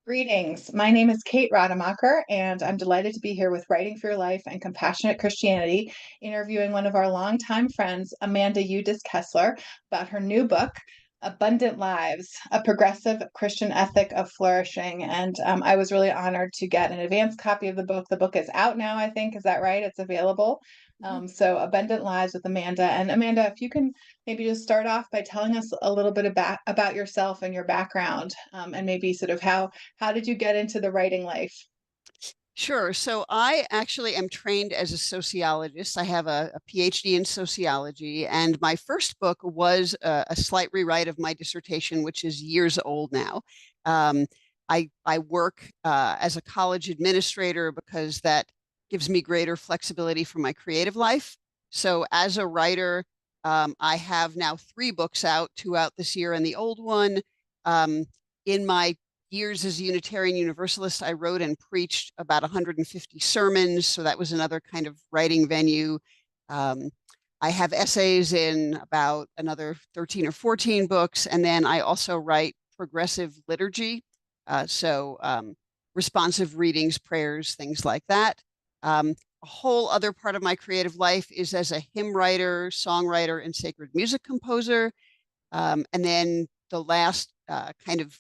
Greetings. My name is Kate Rademacher, and I'm delighted to be here with Writing for Your Life and Compassionate Christianity, interviewing one of our longtime friends, Amanda Udis-Kessler, about her new book, Abundant Lives, a progressive Christian ethic of flourishing. And I was really honored to get an advance copy of the book. The book is out now, I think. Is that right? It's available. So Abundant Lives with Amanda. And Amanda, if you can maybe just start off by telling us a little bit about yourself and your background, and maybe sort of how did you get into the writing life? Sure. So I actually am trained as a sociologist. I have a PhD in sociology, and my first book was a slight rewrite of my dissertation, which is years old now. Um, I work as a college administrator because that gives me greater flexibility for my creative life. So as a writer, I have now three books out, two out this year and the old one. Um, in my years as a Unitarian Universalist, I wrote and preached about 150 sermons. So that was another kind of writing venue. Um, I have essays in about another 13 or 14 books. And then I also write progressive liturgy. So responsive readings, prayers, things like that. A whole other part of my creative life is as a hymn writer, songwriter, and sacred music composer. And then the last kind of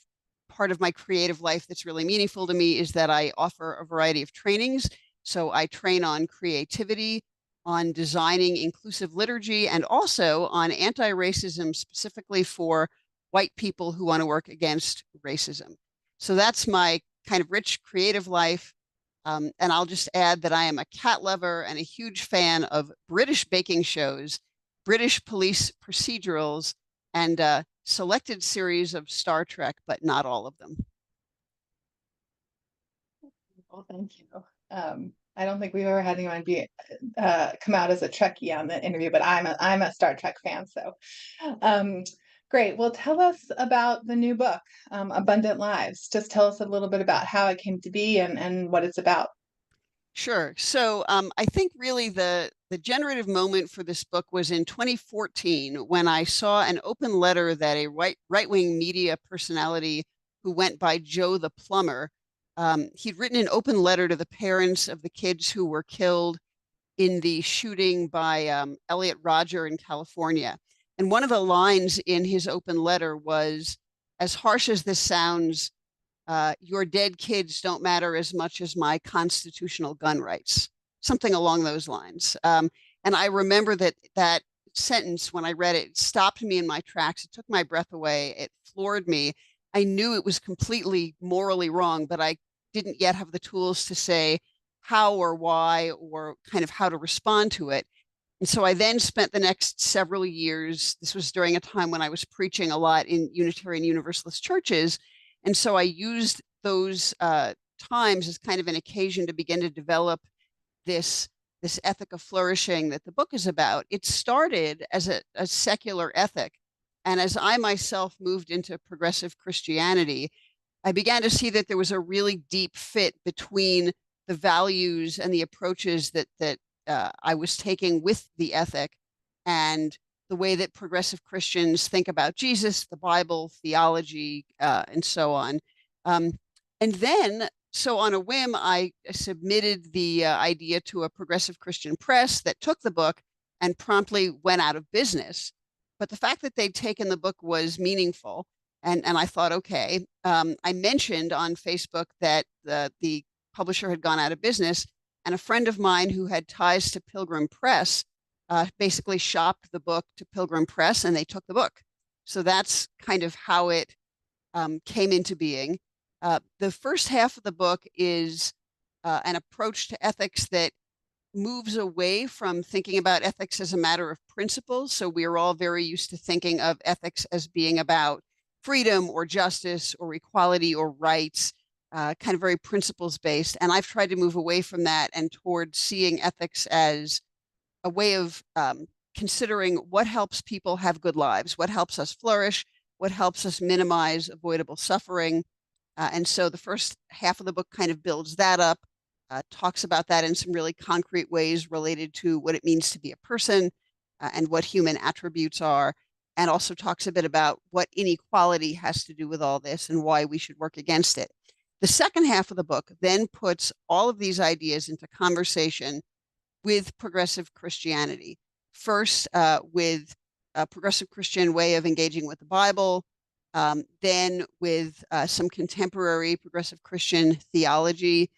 part of my creative life that's really meaningful to me is that I offer a variety of trainings. So I train on creativity, on designing inclusive liturgy, and also on anti-racism, specifically for white people who want to work against racism. So that's my kind of rich creative life. And I'll just add that I am a cat lover and a huge fan of British baking shows, British police procedurals, and selected series of Star Trek, but not all of them. Well, thank you. I don't think we've ever had anyone be come out as a Trekkie on the interview, but I'm a Star Trek fan. So, um, great. Well, tell us about the new book, Abundant Lives. Just tell us a little bit about how it came to be and what it's about. Sure. So I think really the generative moment for this book was in 2014 when I saw an open letter that a right-wing media personality who went by Joe the Plumber, he'd written an open letter to the parents of the kids who were killed in the shooting by Elliot Rodger in California. And one of the lines in his open letter was, as harsh as this sounds, your dead kids don't matter as much as my constitutional gun rights, something along those lines. And I remember that sentence, when I read it, it stopped me in my tracks. It took my breath away. It floored me. I knew it was completely morally wrong, but I didn't yet have the tools to say how or why or kind of how to respond to it. And so I then spent the next several years, this was during a time when I was preaching a lot in Unitarian Universalist churches. And so I used those times as kind of an occasion to begin to develop this, this ethic of flourishing that the book is about. It started as a secular ethic. And as I myself moved into progressive Christianity, I began to see that there was a really deep fit between the values and the approaches that I was taking with the ethic and the way that progressive Christians think about Jesus, the Bible, theology, and so on. Um, and then, so on a whim, I submitted the idea to a progressive Christian press that took the book and promptly went out of business. But the fact that they'd taken the book was meaningful. And I thought, okay, I mentioned on Facebook that the publisher had gone out of business. And a friend of mine who had ties to Pilgrim Press basically shopped the book to Pilgrim Press and they took the book. So that's kind of how it came into being. The first half of the book is an approach to ethics that moves away from thinking about ethics as a matter of principles. So we are all very used to thinking of ethics as being about freedom or justice or equality or rights, kind of very principles based. And I've tried to move away from that and towards seeing ethics as a way of considering what helps people have good lives, what helps us flourish, what helps us minimize avoidable suffering. And so the first half of the book kind of builds that up, talks about that in some really concrete ways related to what it means to be a person and what human attributes are, and also talks a bit about what inequality has to do with all this and why we should work against it. The second half of the book then puts all of these ideas into conversation with progressive Christianity. First, with a progressive Christian way of engaging with the Bible, then with some contemporary progressive Christian theology.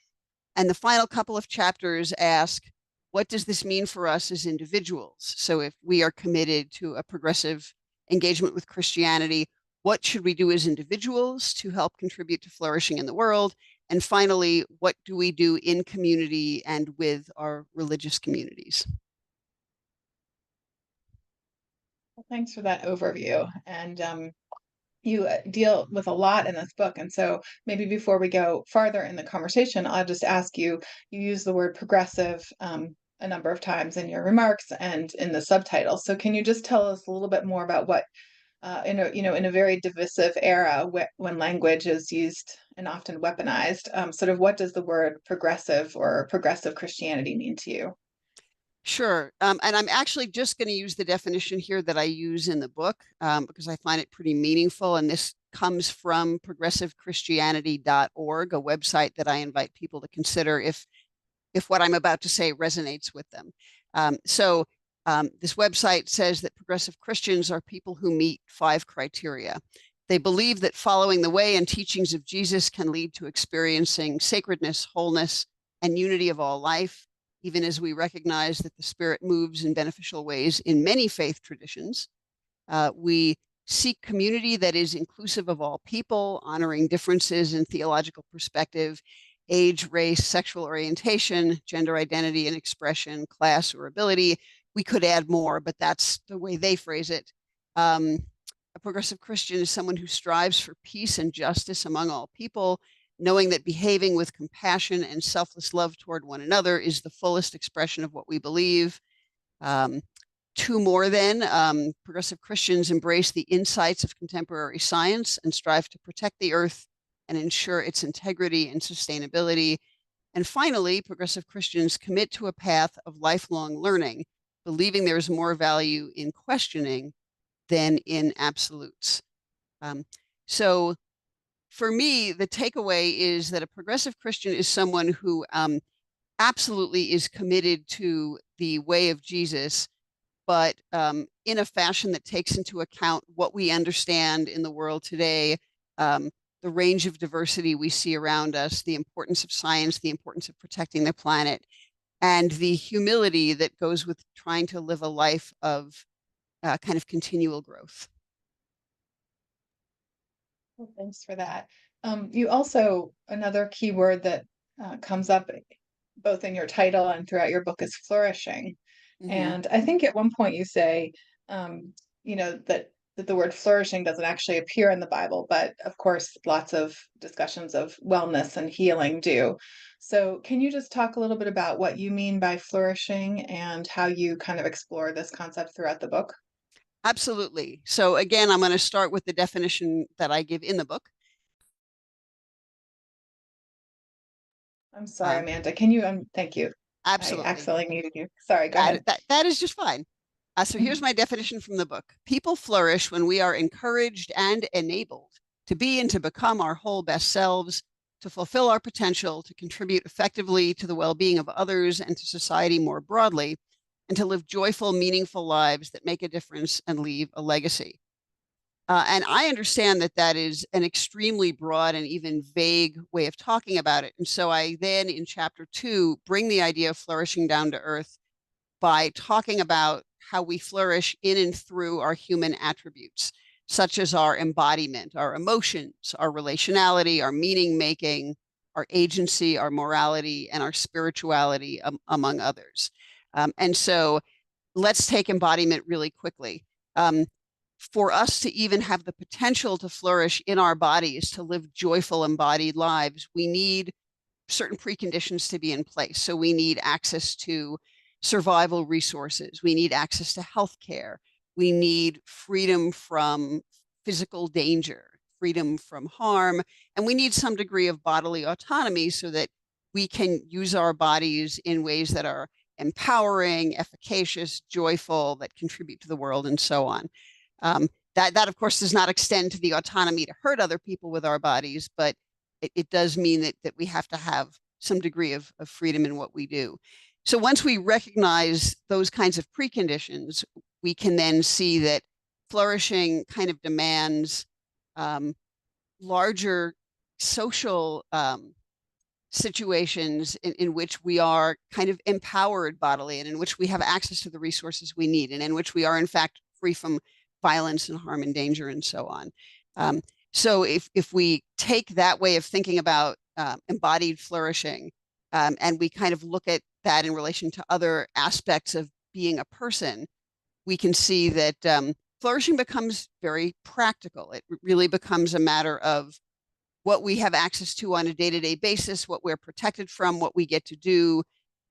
And the final couple of chapters ask, what does this mean for us as individuals? So if we are committed to a progressive engagement with Christianity, what should we do as individuals to help contribute to flourishing in the world? And finally, what do we do in community and with our religious communities? Well, thanks for that overview. And you deal with a lot in this book. And so maybe before we go farther in the conversation, I'll just ask you, you use the word progressive a number of times in your remarks and in the subtitle. So can you just tell us a little bit more about what in a very divisive era when language is used and often weaponized, sort of what does the word progressive or progressive Christianity mean to you? Sure. And I'm actually just going to use the definition here that I use in the book because I find it pretty meaningful. And this comes from progressivechristianity.org, a website that I invite people to consider if what I'm about to say resonates with them. This website says that progressive Christians are people who meet 5 criteria. They believe that following the way and teachings of Jesus can lead to experiencing sacredness, wholeness, and unity of all life, even as we recognize that the Spirit moves in beneficial ways in many faith traditions. We seek community that is inclusive of all people, honoring differences in theological perspective, age, race, sexual orientation, gender identity and expression, class, or ability. We could add more, but that's the way they phrase it. A progressive Christian is someone who strives for peace and justice among all people, knowing that behaving with compassion and selfless love toward one another is the fullest expression of what we believe. 2 more then, progressive Christians embrace the insights of contemporary science and strive to protect the earth and ensure its integrity and sustainability. And finally, progressive Christians commit to a path of lifelong learning, believing there is more value in questioning than in absolutes. So for me, the takeaway is that a progressive Christian is someone who absolutely is committed to the way of Jesus, but in a fashion that takes into account what we understand in the world today, the range of diversity we see around us, the importance of science, the importance of protecting the planet, and the humility that goes with trying to live a life of kind of continual growth. Well, thanks for that. You also, another key word that comes up both in your title and throughout your book is flourishing. Mm-hmm. And I think at one point you say, that the word flourishing doesn't actually appear in the Bible, but of course, lots of discussions of wellness and healing do. So, can you just talk a little bit about what you mean by flourishing and how you kind of explore this concept throughout the book? Absolutely. So again, I'm going to start with the definition that I give in the book. I'm sorry, Uh, Amanda. Can you? Thank you. I Absolutely. accidentally muted you. Sorry. Go That, ahead. that, that is just fine. So here's my definition from the book. People flourish when we are encouraged and enabled to be and to become our whole best selves, to fulfill our potential, to contribute effectively to the well-being of others and to society more broadly, and to live joyful, meaningful lives that make a difference and leave a legacy. And I understand that that is an extremely broad and even vague way of talking about it. And so I then, in chapter 2, bring the idea of flourishing down to earth by talking about how we flourish in and through our human attributes, such as our embodiment, our emotions, our relationality, our meaning making, our agency, our morality, and our spirituality, among others. And so let's take embodiment really quickly. For us to even have the potential to flourish in our bodies, to live joyful, embodied lives, we need certain preconditions to be in place. So we need access to survival resources. We need access to healthcare. We need freedom from physical danger, freedom from harm, and we need some degree of bodily autonomy so that we can use our bodies in ways that are empowering, efficacious, joyful, that contribute to the world, and so on. That, of course, does not extend to the autonomy to hurt other people with our bodies, but it does mean that we have to have some degree of freedom in what we do. So once we recognize those kinds of preconditions, we can then see that flourishing kind of demands larger social situations in which we are kind of empowered bodily, and in which we have access to the resources we need, and in which we are in fact free from violence and harm and danger and so on. So if we take that way of thinking about embodied flourishing, and we kind of look at that in relation to other aspects of being a person, we can see that flourishing becomes very practical. It really becomes a matter of what we have access to on a day-to-day basis, what we're protected from, what we get to do,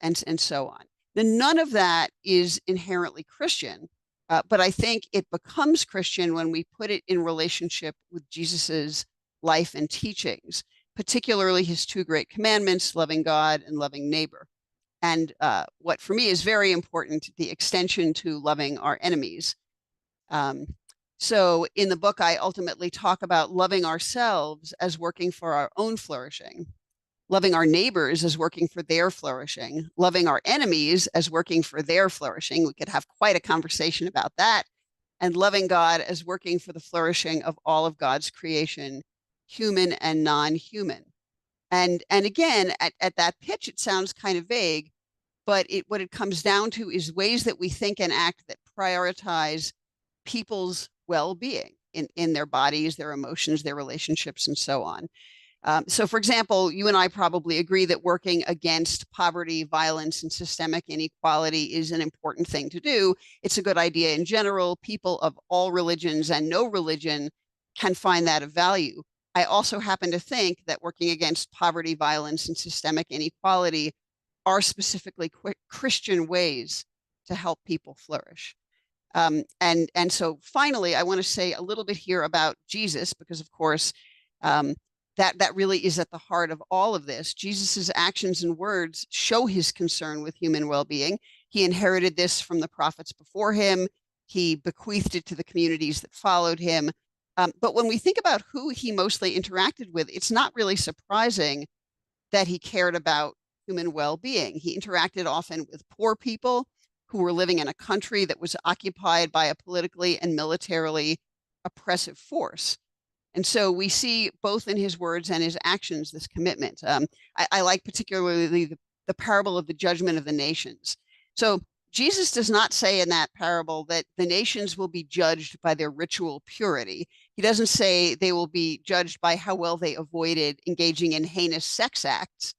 and so on. Now, none of that is inherently Christian, but I think it becomes Christian when we put it in relationship with Jesus's life and teachings, particularly his two great commandments, loving God and loving neighbor. And what for me is very important, the extension to loving our enemies. So in the book, I ultimately talk about loving ourselves as working for our own flourishing, loving our neighbors as working for their flourishing, loving our enemies as working for their flourishing. We could have quite a conversation about that. And loving God as working for the flourishing of all of God's creation, human and non-human. And again, at that pitch, it sounds kind of vague, but what it comes down to is ways that we think and act that prioritize people's well-being in their bodies, their emotions, their relationships, and so on. So, for example, you and I probably agree that working against poverty, violence, and systemic inequality is an important thing to do. It's a good idea in general. People of all religions and no religion can find that of value. I also happen to think that working against poverty, violence, and systemic inequality are specifically Christian ways to help people flourish. And so finally, I want to say a little bit here about Jesus, because of course, that really is at the heart of all of this. Jesus's actions and words show his concern with human well-being. He inherited this from the prophets before him. He bequeathed it to the communities that followed him. But when we think about who he mostly interacted with, it's not really surprising that he cared about human well-being. He interacted often with poor people who were living in a country that was occupied by a politically and militarily oppressive force. And so we see both in his words and his actions this commitment. I like particularly the parable of the judgment of the nations. So Jesus does not say in that parable that the nations will be judged by their ritual purity. He doesn't say they will be judged by how well they avoided engaging in heinous sex acts.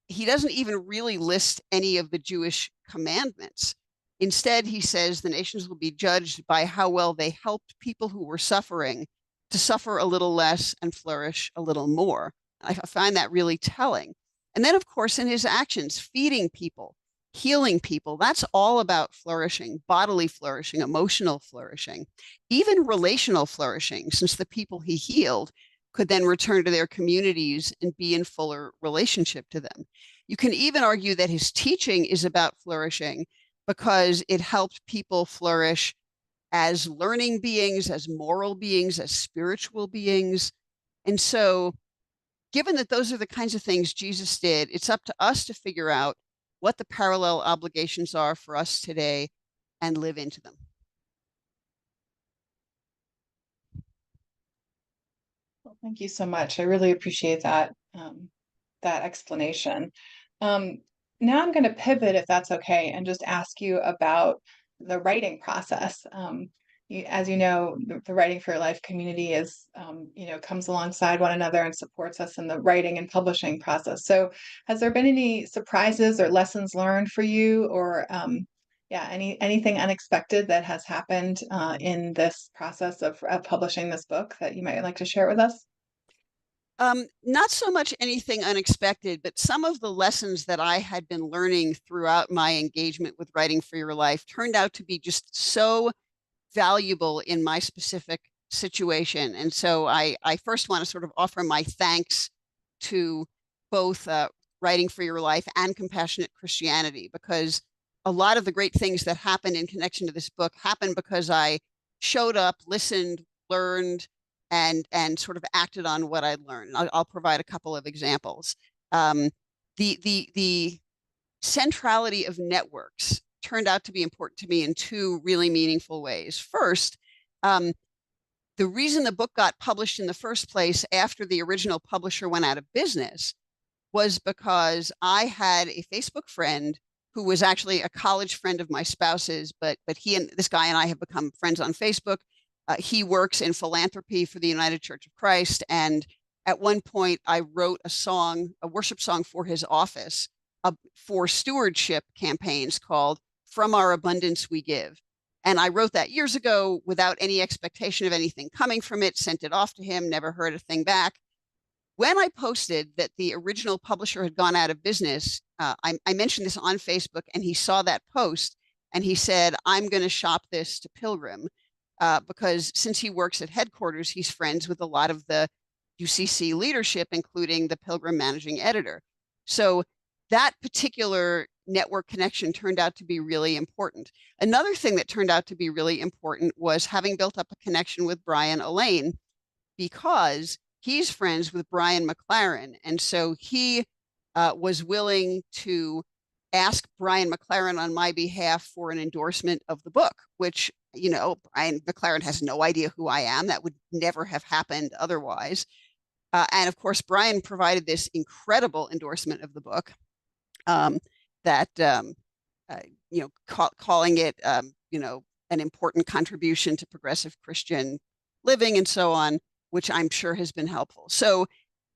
He doesn't even really list any of the Jewish commandments. Instead, he says the nations will be judged by how well they helped people who were suffering to suffer a little less and flourish a little more. I find that really telling. And then, of course, in his actions, feeding people, healing people, that's all about flourishing, bodily flourishing, emotional flourishing, even relational flourishing, since the people he healed could then return to their communities and be in fuller relationship to them. You can even argue that his teaching is about flourishing because it helped people flourish as learning beings, as moral beings, as spiritual beings. And so, given that those are the kinds of things Jesus did, it's up to us to figure out what the parallel obligations are for us today and live into them. Well, thank you so much. I really appreciate that that explanation. Now I'm going to pivot, if that's okay, and just ask you about the writing process. As you know, the Writing for Your Life community is, comes alongside one another and supports us in the writing and publishing process. So, has there been any surprises or lessons learned for you, or anything unexpected that has happened in this process of publishing this book that you might like to share with us? Not so much anything unexpected, but some of the lessons that I had been learning throughout my engagement with Writing for Your Life turned out to be just so valuable in my specific situation. And so I first want to sort of offer my thanks to both Writing for Your Life and Compassionate Christianity, because a lot of the great things that happened in connection to this book happened because I showed up, listened, learned, and sort of acted on what I'd learned. I'll provide a couple of examples. Um, the centrality of networks turned out to be important to me in two really meaningful ways. First, um, the reason the book got published in the first place after the original publisher went out of business was because I had a Facebook friend who was actually a college friend of my spouse's, but he and this guy and I have become friends on Facebook. He works in philanthropy for the United Church of Christ, and at one point I wrote a song, a worship song for his office, for stewardship campaigns called "From Our Abundance We Give." And I wrote that years ago without any expectation of anything coming from it, sent it off to him, never heard a thing back. When I posted that the original publisher had gone out of business, I mentioned this on Facebook, and he saw that post and he said, "I'm going to shop this to Pilgrim," because since he works at headquarters, he's friends with a lot of the UCC leadership, including the Pilgrim managing editor. So that particular network connection turned out to be really important. Another thing that turned out to be really important was having built up a connection with Brian Elaine, because he's friends with Brian McLaren. And so he was willing to ask Brian McLaren on my behalf for an endorsement of the book, which, Brian McLaren has no idea who I am. That would never have happened otherwise. And of course, Brian provided this incredible endorsement of the book, that, calling it, an important contribution to progressive Christian living and so on, which I'm sure has been helpful. So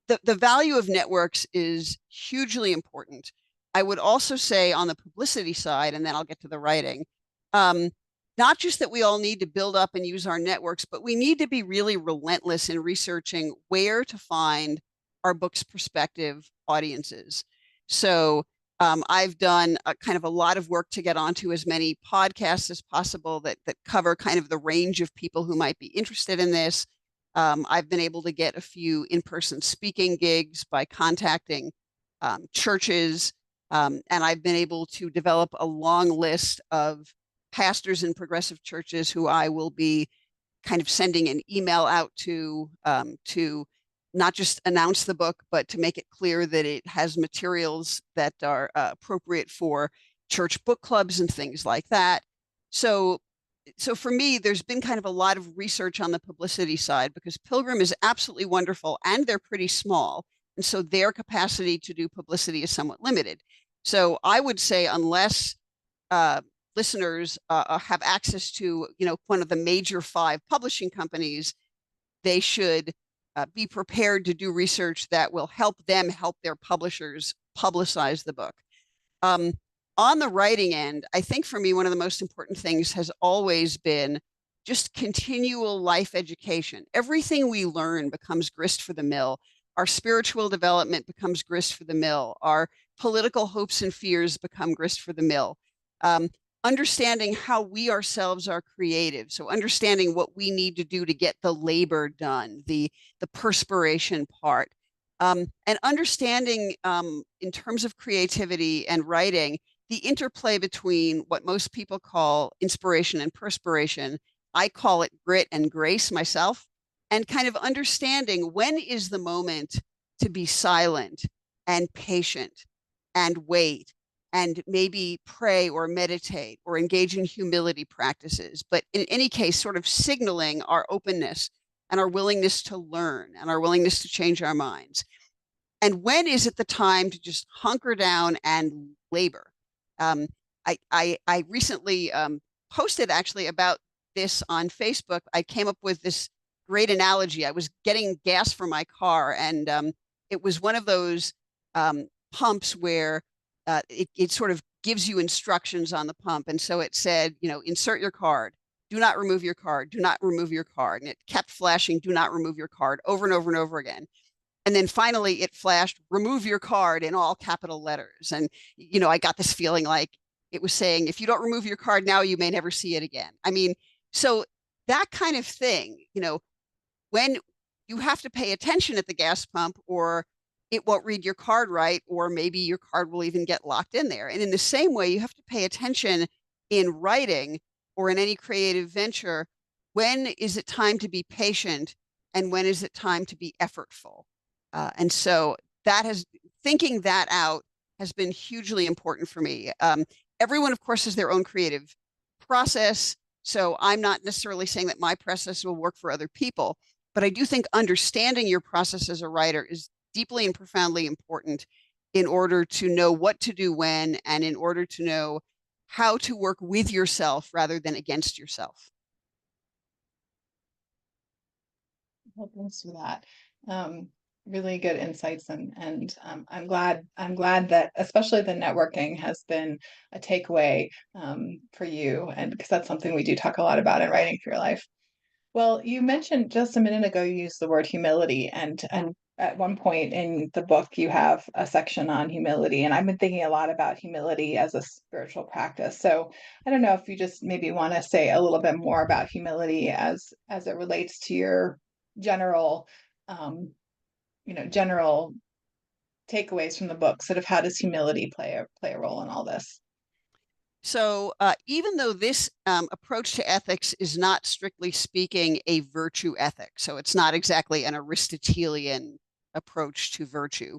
the value of networks is hugely important. I would also say on the publicity side, and then I'll get to the writing, not just that we all need to build up and use our networks, but we need to be really relentless in researching where to find our book's prospective audiences. So I've done a kind of a lot of work to get onto as many podcasts as possible that cover kind of the range of people who might be interested in this. I've been able to get a few in-person speaking gigs by contacting churches, and I've been able to develop a long list of pastors in progressive churches who I will be kind of sending an email out to not just announce the book, but to make it clear that it has materials that are appropriate for church book clubs and things like that. So for me, there's been kind of a lot of research on the publicity side, because Pilgrim is absolutely wonderful and they're pretty small. And so their capacity to do publicity is somewhat limited. So I would say, unless listeners have access to, one of the major 5 publishing companies, they should be prepared to do research that will help them help their publishers publicize the book. On the writing end, I think for me, one of the most important things has always been just continual life education. Everything we learn becomes grist for the mill. Our spiritual development becomes grist for the mill. Our political hopes and fears become grist for the mill. Understanding how we ourselves are creative. So understanding what we need to do to get the labor done, the perspiration part. And understanding, in terms of creativity and writing, the interplay between what most people call inspiration and perspiration. I call it grit and grace myself, and kind of understanding when is the moment to be silent and patient and wait and maybe pray or meditate or engage in humility practices. But in any case, sort of signaling our openness and our willingness to learn and our willingness to change our minds. And when is it the time to just hunker down and labor? I recently posted actually about this on Facebook. I came up with this great analogy. I was getting gas for my car, and it was one of those pumps where it sort of gives you instructions on the pump. And so it said, insert your card, do not remove your card, do not remove your card. And it kept flashing, do not remove your card, over and over and over again. And then finally it flashed, remove your card, in all capital letters. And, I got this feeling like it was saying, if you don't remove your card now, you may never see it again. I mean, so that kind of thing, when you have to pay attention at the gas pump, or it won't read your card right, or maybe your card will even get locked in there. And in the same way, you have to pay attention in writing or in any creative venture. When is it time to be patient and when is it time to be effortful. And so thinking that out has been hugely important for me. Everyone, of course, has their own creative process. So I'm not necessarily saying that my process will work for other people, but I do think understanding your process as a writer is deeply and profoundly important in order to know what to do when, and in order to know how to work with yourself rather than against yourself. Well, thanks for that. Really good insights, and I'm glad that especially the networking has been a takeaway for you, and because that's something we do talk a lot about in Writing for Your Life. Well, you mentioned just a minute ago, you used the word humility, and at one point in the book, you have a section on humility, and I've been thinking a lot about humility as a spiritual practice. So I don't know if you just maybe want to say a little bit more about humility as it relates to your general, um, general takeaways from the book. Sort of how does humility play a role in all this? So even though this approach to ethics is not strictly speaking a virtue ethic, so it's not exactly an Aristotelian approach to virtue,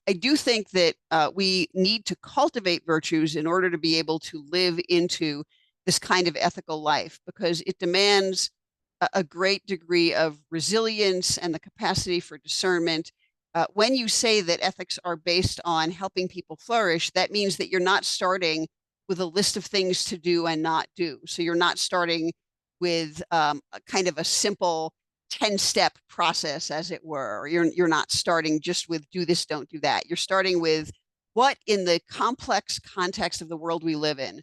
I do think that we need to cultivate virtues in order to be able to live into this kind of ethical life, because it demands a great degree of resilience and the capacity for discernment. When you say that ethics are based on helping people flourish, that means that you're not starting with a list of things to do and not do. So you're not starting with a kind of a simple 10-step process, as it were. Or you're not starting just with do this, don't do that. You're starting with what, in the complex context of the world we live in,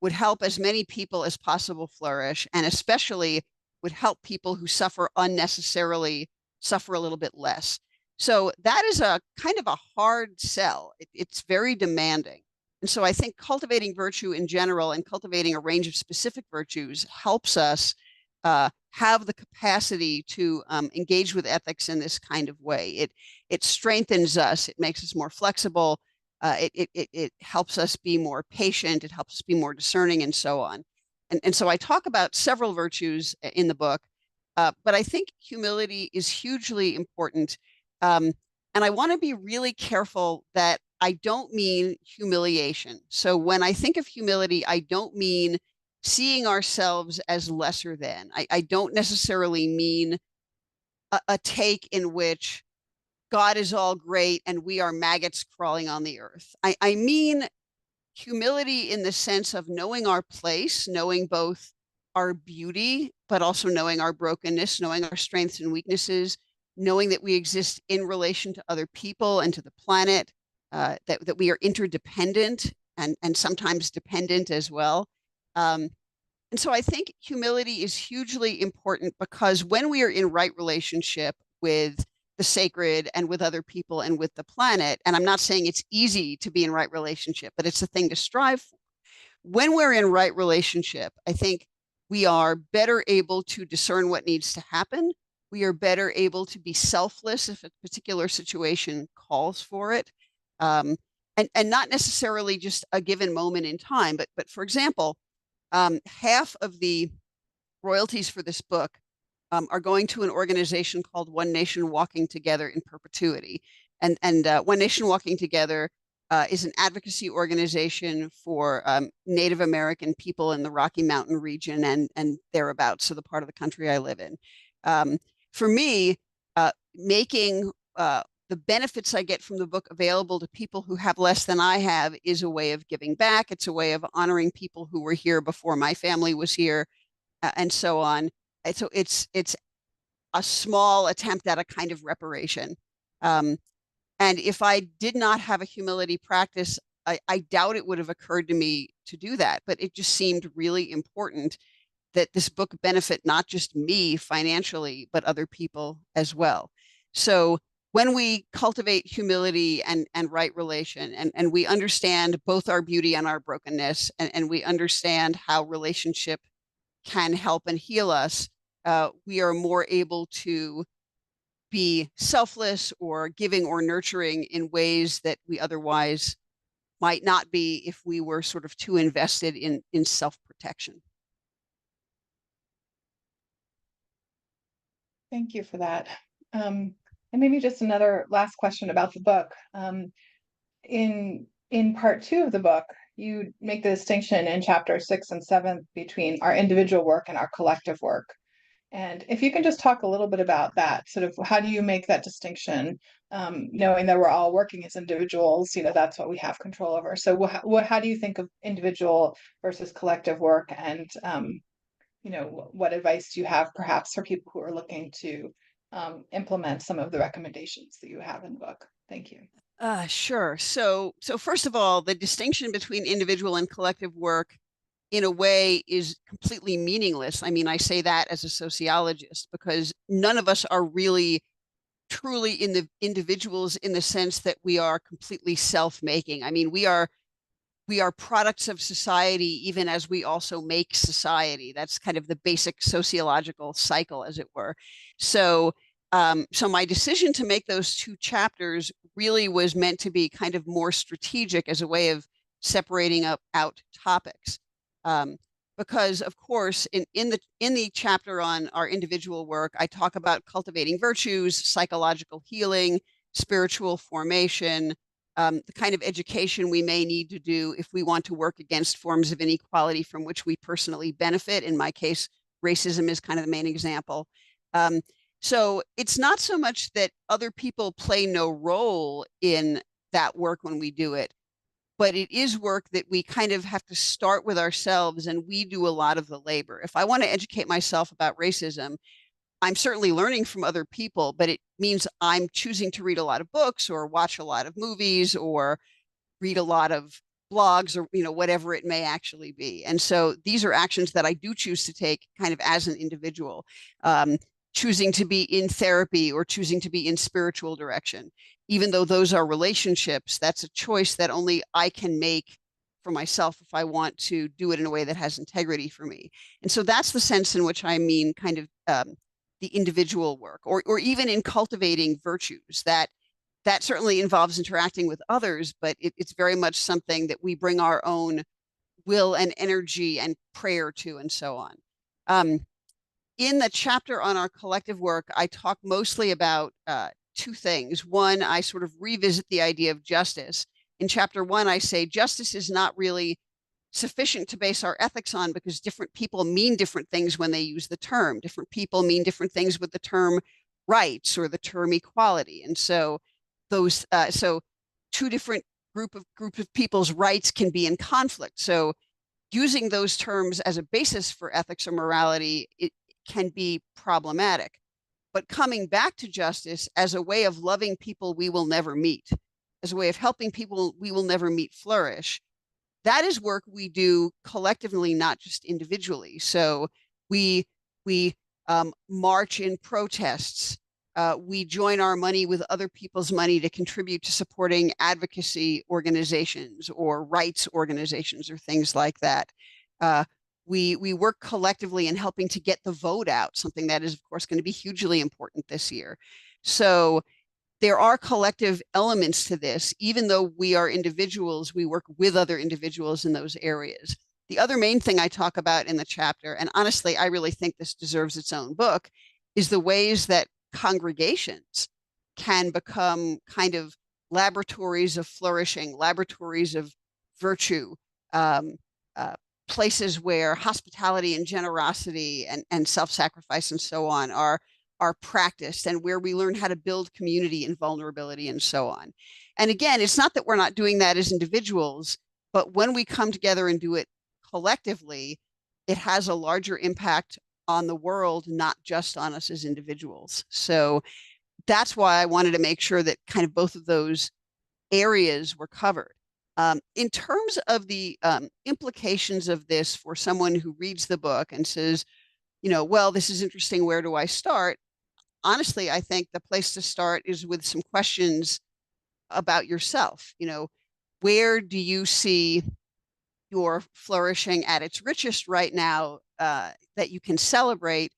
would help as many people as possible flourish, and especially would help people who suffer unnecessarily suffer a little bit less. So that is a kind of a hard sell. It's very demanding. And so I think cultivating virtue in general and cultivating a range of specific virtues helps us have the capacity to engage with ethics in this kind of way. It strengthens us. It makes us more flexible. It helps us be more patient. It helps us be more discerning, and so on. And so I talk about several virtues in the book, but I think humility is hugely important. Um, and I want to be really careful that I don't mean humiliation. So when I think of humility, I don't mean seeing ourselves as lesser than. I don't necessarily mean a take in which God is all great and we are maggots crawling on the earth. I mean humility in the sense of knowing our place, knowing both our beauty, but also knowing our brokenness, knowing our strengths and weaknesses, knowing that we exist in relation to other people and to the planet, that we are interdependent and sometimes dependent as well. And so I think humility is hugely important, because when we are in right relationship with the sacred and with other people and with the planet, and I'm not saying it's easy to be in right relationship, but it's a thing to strive for. When we're in right relationship, I think we are better able to discern what needs to happen. We are better able to be selfless if a particular situation calls for it. And not necessarily just a given moment in time, but for example, half of the royalties for this book are going to an organization called One Nation Walking Together in Perpetuity. And One Nation Walking Together is an advocacy organization for Native American people in the Rocky Mountain region and thereabouts, so the part of the country I live in. For me, making the benefits I get from the book available to people who have less than I have is a way of giving back. It's a way of honoring people who were here before my family was here, and so on. And so it's a small attempt at a kind of reparation. Um, and if I did not have a humility practice, I doubt it would have occurred to me to do that. But it just seemed really important that this book benefit not just me financially, but other people as well. So when we cultivate humility and right relation, and we understand both our beauty and our brokenness, and we understand how relationship can help and heal us, we are more able to be selfless or giving or nurturing in ways that we otherwise might not be if we were sort of too invested in self-protection. Thank you for that. And maybe just another last question about the book. In part two of the book, you make the distinction in chapter 6 and 7 between our individual work and our collective work. And if you can just talk a little bit about that, sort of how do you make that distinction, knowing that we're all working as individuals, that's what we have control over. So how do you think of individual versus collective work? And, what advice do you have perhaps for people who are looking to implement some of the recommendations that you have in the book? Thank you. Sure. So first of all, the distinction between individual and collective work in a way is completely meaningless. I mean, I say that as a sociologist because none of us are really truly in the individuals in the sense that we are completely self-making. I mean, we are products of society even as we also make society. That's kind of the basic sociological cycle, as it were. So so my decision to make those two chapters really was meant to be kind of more strategic as a way of separating out topics. Um, because of course, in the chapter on our individual work, I talk about cultivating virtues, psychological healing, spiritual formation, the kind of education we may need to do if we want to work against forms of inequality from which we personally benefit. In my case, racism is kind of the main example. Um, so it's not so much that other people play no role in that work when we do it, but it is work that we kind of have to start with ourselves, and we do a lot of the labor. If I want to educate myself about racism, I'm certainly learning from other people, but it means I'm choosing to read a lot of books or watch a lot of movies or read a lot of blogs or whatever it may actually be. And so these are actions that I do choose to take kind of as an individual, choosing to be in therapy or choosing to be in spiritual direction. Even though those are relationships, that's a choice that only I can make for myself if I want to do it in a way that has integrity for me. And so that's the sense in which I mean kind of the individual work, or even in cultivating virtues. That certainly involves interacting with others, but it's very much something that we bring our own will and energy and prayer to, and so on. In the chapter on our collective work, I talk mostly about two things. One, I sort of revisit the idea of justice. In chapter 1, I say justice is not really sufficient to base our ethics on because different people mean different things when they use the term. Different people mean different things with the term rights or the term equality. And so so two different group of people's rights can be in conflict. So using those terms as a basis for ethics or morality, it can be problematic. But coming back to justice as a way of loving people we will never meet, as a way of helping people we will never meet flourish, that is work we do collectively, not just individually. So we we march in protests. We join our money with other people's money to contribute to supporting advocacy organizations or rights organizations or things like that. Uh, we work collectively in helping to get the vote out, something that is, of course, going to be hugely important this year. So there are collective elements to this. Even though we are individuals, we work with other individuals in those areas. The other main thing I talk about in the chapter, and honestly, I really think this deserves its own book, is the ways that congregations can become kind of laboratories of flourishing, laboratories of virtue, um, uh, places where hospitality and generosity and self-sacrifice and so on are practiced, and where we learn how to build community and vulnerability and so on. And again, it's not that we're not doing that as individuals, but when we come together and do it collectively, it has a larger impact on the world, not just on us as individuals. So that's why I wanted to make sure that kind of both of those areas were covered. In terms of the implications of this for someone who reads the book and says, well, this is interesting, where do I start? Honestly, I think the place to start is with some questions about yourself. Where do you see your flourishing at its richest right now, that you can celebrate?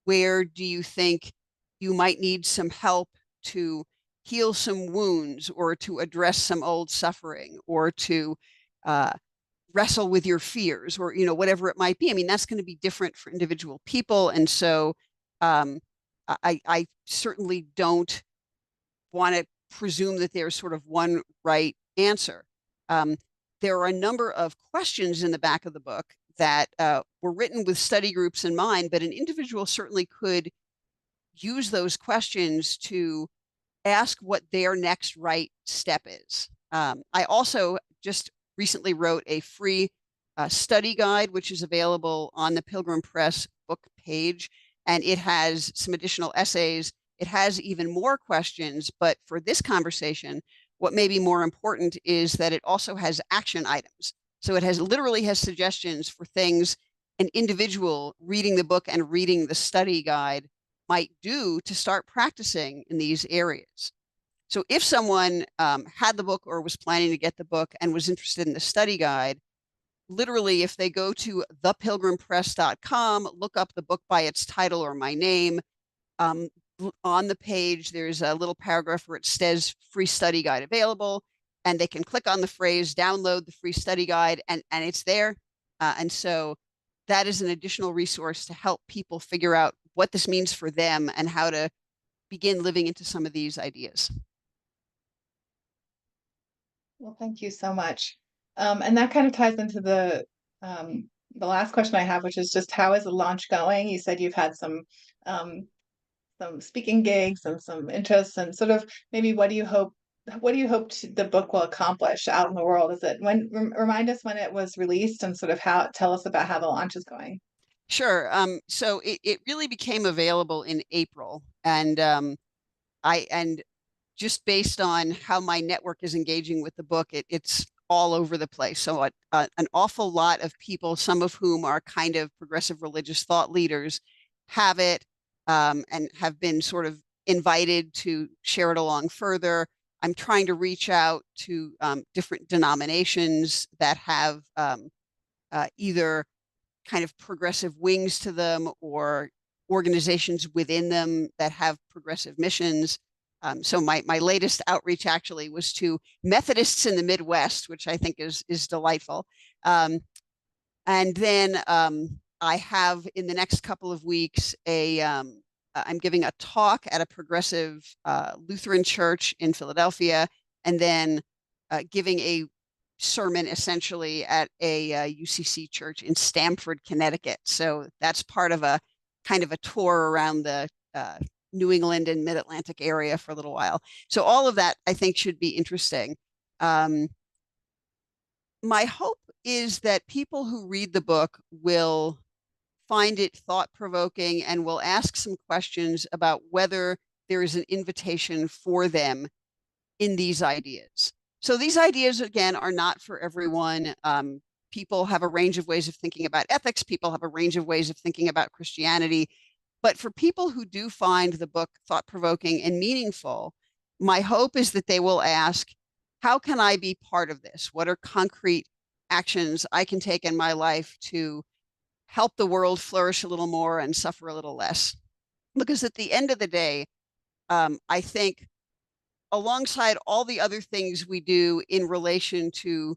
Where do you think you might need some help to heal some wounds or to address some old suffering or to uh, wrestle with your fears or, whatever it might be? I mean, that's going to be different for individual people. And so, um, I certainly don't want to presume that there's sort of one right answer. Um, there are a number of questions in the back of the book that were written with study groups in mind, but an individual certainly could use those questions to ask what their next right step is. I also just recently wrote a free study guide, which is available on the Pilgrim Press book page, and it has some additional essays. It has even more questions, but for this conversation, what may be more important is that it also has action items. So it literally has suggestions for things an individual reading the book and reading the study guide might do to start practicing in these areas. So if someone had the book or was planning to get the book and was interested in the study guide, literally, if they go to thepilgrimpress.com, look up the book by its title or my name, on the page, there's a little paragraph where it says free study guide available, and they can click on the phrase, download the free study guide, and it's there. And so that is an additional resource to help people figure out what this means for them and how to begin living into some of these ideas. Well, thank you so much. And that kind of ties into the last question I have, which is just how is the launch going? You said you've had some speaking gigs and some interests, and sort of maybe what do you hope the book will accomplish out in the world? Is it remind us when it was released and sort of tell us about how the launch is going? Sure. So it really became available in April, and and just based on how my network is engaging with the book, it's all over the place. So an awful lot of people, some of whom are kind of progressive religious thought leaders, have it and have been sort of invited to share it along further. I'm trying to reach out to different denominations that have either kind of progressive wings to them or organizations within them that have progressive missions. So my latest outreach actually was to Methodists in the Midwest, which I think is delightful. And then I have in the next couple of weeks I'm giving a talk at a progressive Lutheran church in Philadelphia, and then giving a sermon essentially at a UCC church in Stamford, Connecticut. So that's part of a kind of a tour around the New England and Mid-Atlantic area for a little while. So all of that I think should be interesting. My hope is that people who read the book will find it thought-provoking and will ask some questions about whether there is an invitation for them in these ideas. So these ideas, again, are not for everyone. People have a range of ways of thinking about ethics. People have a range of ways of thinking about Christianity. But for people who do find the book thought-provoking and meaningful, my hope is that they will ask, how can I be part of this? What are concrete actions I can take in my life to help the world flourish a little more and suffer a little less? Because at the end of the day, I think alongside all the other things we do in relation to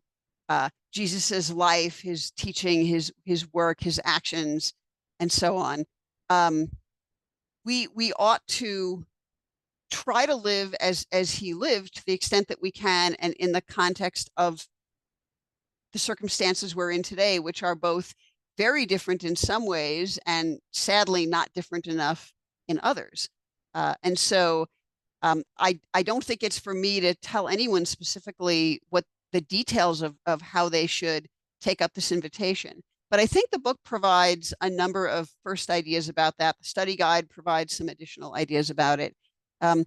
Jesus's life, his teaching, his work, his actions, and so on, we ought to try to live as he lived to the extent that we can, and in the context of the circumstances we're in today, which are both very different in some ways and sadly not different enough in others. And so I don't think it's for me to tell anyone specifically what the details of how they should take up this invitation. But I think the book provides a number of first ideas about that. The study guide provides some additional ideas about it. And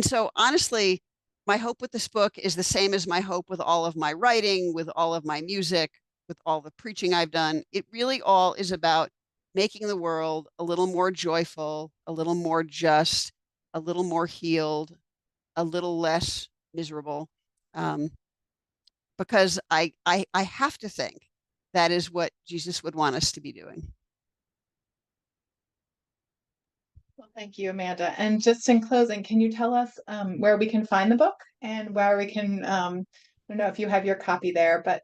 so honestly, my hope with this book is the same as my hope with all of my writing, with all of my music, with all the preaching I've done. It really all is about making the world a little more joyful, a little more just, a little more healed, a little less miserable. Because I have to think that is what Jesus would want us to be doing. Well, thank you, Amanda. And just in closing, can you tell us where we can find the book and where we can, I don't know if you have your copy there, but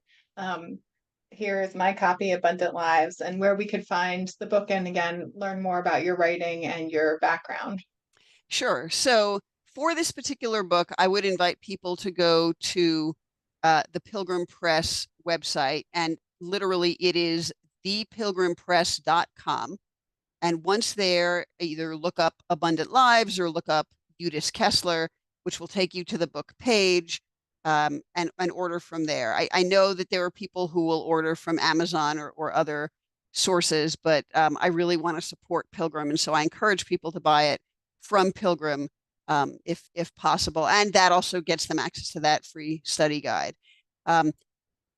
here is my copy, Abundant Lives, and where we could find the book and again learn more about your writing and your background. Sure. So for this particular book, I would invite people to go to the Pilgrim Press website, and literally it is thepilgrimpress.com. And once there, either look up Abundant Lives or look up Udis-Kessler, which will take you to the book page, and order from there. I know that there are people who will order from Amazon or other sources, but I really want to support Pilgrim. And so I encourage people to buy it from Pilgrim if possible. And that also gets them access to that free study guide. Um,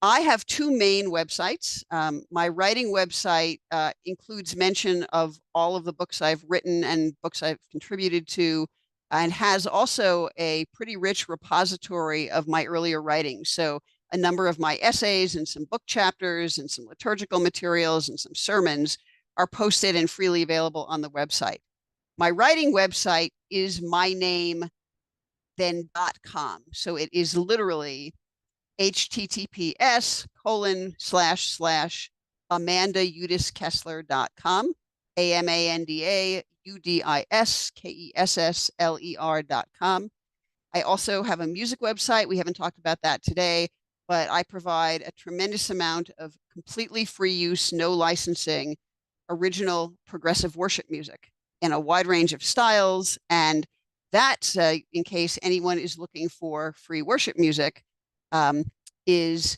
I have two main websites. My writing website includes mention of all of the books I've written and books I've contributed to, and has also a pretty rich repository of my earlier writings. So a number of my essays and some book chapters and some liturgical materials and some sermons are posted and freely available on the website. My writing website is my name, then .com. So it is literally https://amandaudis-kessler.com, AMANDAUDISKESSLER.com. I also have a music website. We haven't talked about that today, but I provide a tremendous amount of completely free use, no licensing, original progressive worship music in a wide range of styles. And that's in case anyone is looking for free worship music, um, is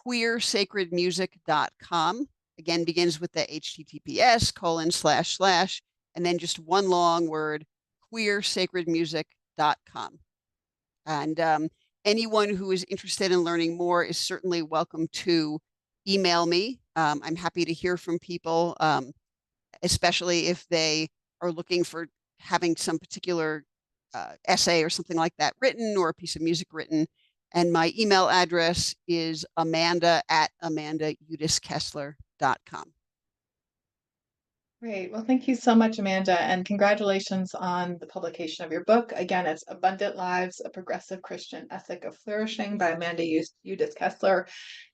queersacredmusic.com. Again, begins with the https:// and then just one long word, queersacredmusic.com. And anyone who is interested in learning more is certainly welcome to email me. I'm happy to hear from people, especially if they are looking for having some particular essay or something like that written, or a piece of music written. And my email address is amanda@amandaudis-kessler.com. Great. Well, thank you so much, Amanda, and congratulations on the publication of your book. Again, it's Abundant Lives, A Progressive Christian Ethic of Flourishing by Amanda Udis-Kessler.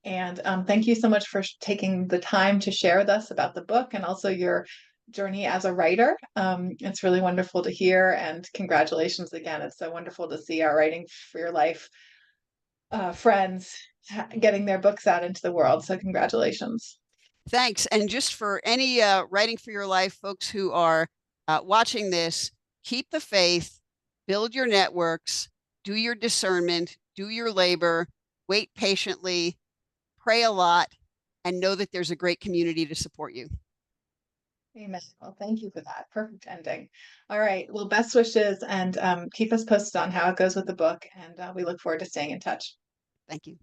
And thank you so much for taking the time to share with us about the book and also your journey as a writer. It's really wonderful to hear, and congratulations again. It's so wonderful to see our Writing for Your Life friends getting their books out into the world. So congratulations. Thanks. And just for any Writing for Your Life folks who are watching this, keep the faith, build your networks, do your discernment, do your labor, wait patiently, pray a lot, and know that there's a great community to support you. Amen. Well, thank you for that. Perfect ending. All right. Well, best wishes, and keep us posted on how it goes with the book. And we look forward to staying in touch. Thank you.